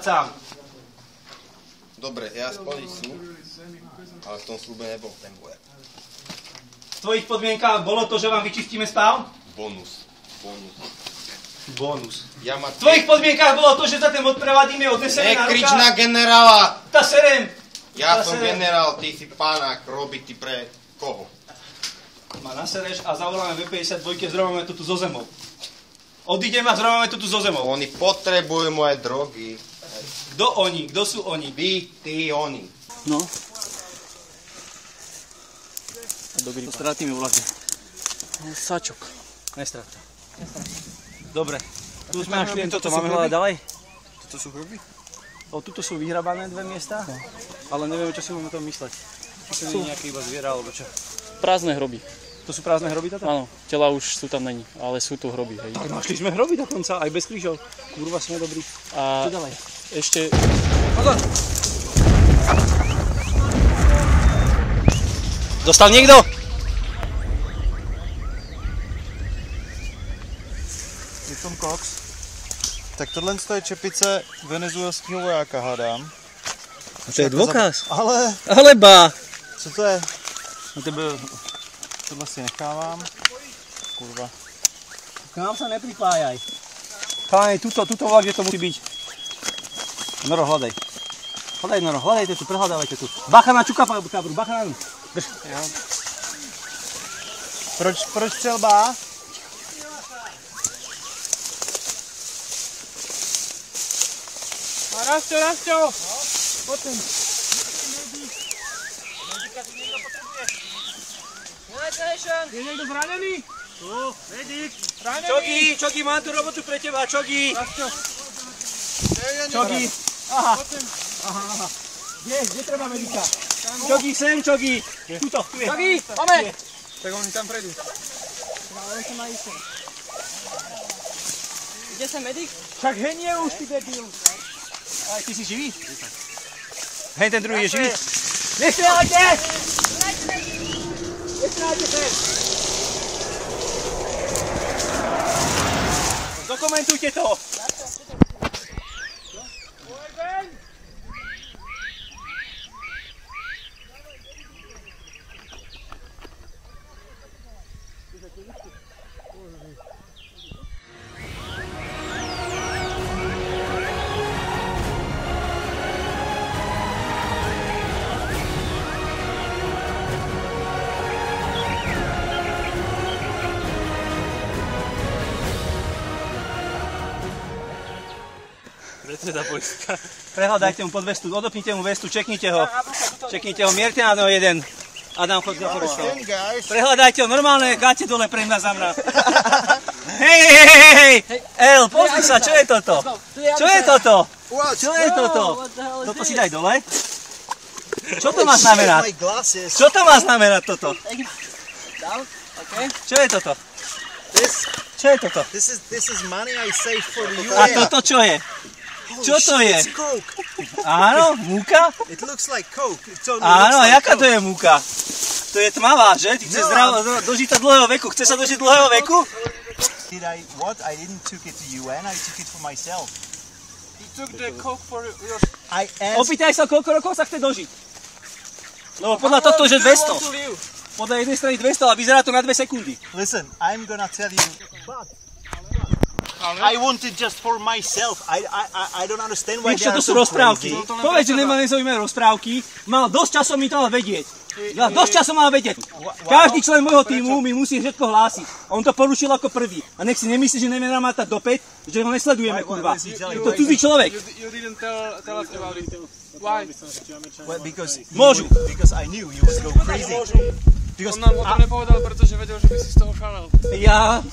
ostať sám. Dobre, ja splniť slúb, ale v tom slúbe nebol ten vojak. V tvojich podmienkách bolo to, že vám vyčistíme stav? Bonus. V tvojich podmienkách bolo to, že za ten odprevadíme, odneseme na rukách? Nekrič na generála! Ta serem! Ja som generál, ty si pánák, robí ty pre koho? Ma nasereš a zavoláme V52, zrobíme to tu zo zemou. Odídeme a zrobíme to tu zo zemou. Oni potrebujú moje drogy. Kto oni? Kto sú oni? Vy, ty, oni. No. To strátime vlade. Sačok. Nestrát. Dobre. Tu sme našli len toto. Máme hľadať ďalej? Toto sú hruby? Tuto sú vyhrabané dve miesta, ale nevieme, čo si máme o tom mysleť. Či to nie je nejaké iba zviera, alebo čo? Prázdne hroby. To sú prázdne hroby toto? Áno, tela už sú tam není, ale sú tu hroby. Hej. Našli sme hroby dokonca, aj bez krížov. Kurva, sme dobrí. A čo ďalej? Ešte... Pozor! Dostal niekto? Tom Cox. Tak tohle je čepice venezuelského vojáka, hádám. A to je dôkaz. Ale ba! Co to je? No tohle si nechávám. Kurva. K nám sa nepripájaj. Cháj, tuto vlak, kde to musí byť. Noro, hľadaj. Hľadaj, Noro, hľadajte tu, prehľadávajte tu. Bacha na čuka, kábru, bacha na ňu. Drž. Ja. Proč střelba? Rasto! Poďme. Je niekto zranený? Tu, medic. Čogi, mám tu robotu pre teba, Čogi. Čogi. Aha. Kde treba medika? Čogi, sem, Čogi. Tuto, tu je. Čogi, poďme. Tak oni tam prejdú. Ale sa má ísť. Kde sa medic? Však henie už, ty debil. Aj, ty si živý? Hej, ten druhý je živý. Nestrelajte! Nestrelajte sem! Dokumentujte to! Prehľadajte mu pod vestu, odopnite mu vestu, čeknite ho, mierte na neho jeden. Adam, choď za Forestov. Prehľadajte ho, normálne, gáte dole pre mňa za mňa. Hej, El, pozri sa, čo je toto? Čo je toto? Toto si daj dole. Čo to má znamenať? Čo to má znamenať toto? Čo je toto? Čo je toto? This is money I saved for the UN. A toto čo je? Čo to je? It's coke. Áno, múka? It looks like coke. Áno, jaká to je múka? To je tmavá, že? Ty chce dožiť sa dlhého veku. Chce sa dožiť dlhého veku? What? I didn't took it to UN, I took it for myself. You took the coke for your... Opýtaj sa, koľko rokov sa chce dožiť. Lebo podľa tohto, že 200. Podľa jednej strany 200, ale vyzerá to na 2 sekundy. Listen, I'm gonna tell you... I want it just for myself. I don't understand why they are so crazy. Povedz, že nemá nezaujímavé rozprávky. Mal dosť času mi to mal vedieť. Ja dosť času mal vedieť. Každý člen môjho týmu mi musí všetko hlásiť. On to porušil ako prvý. A nech si nemyslí, že nevieme namátať do 5, že ho nesledujeme, kurva. Je to cudzí človek. You didn't tell us about it. Why? Well, because I knew you would go crazy. On nám o tom nepovedal, pretože vedel, že by si z toho šalel. Ja?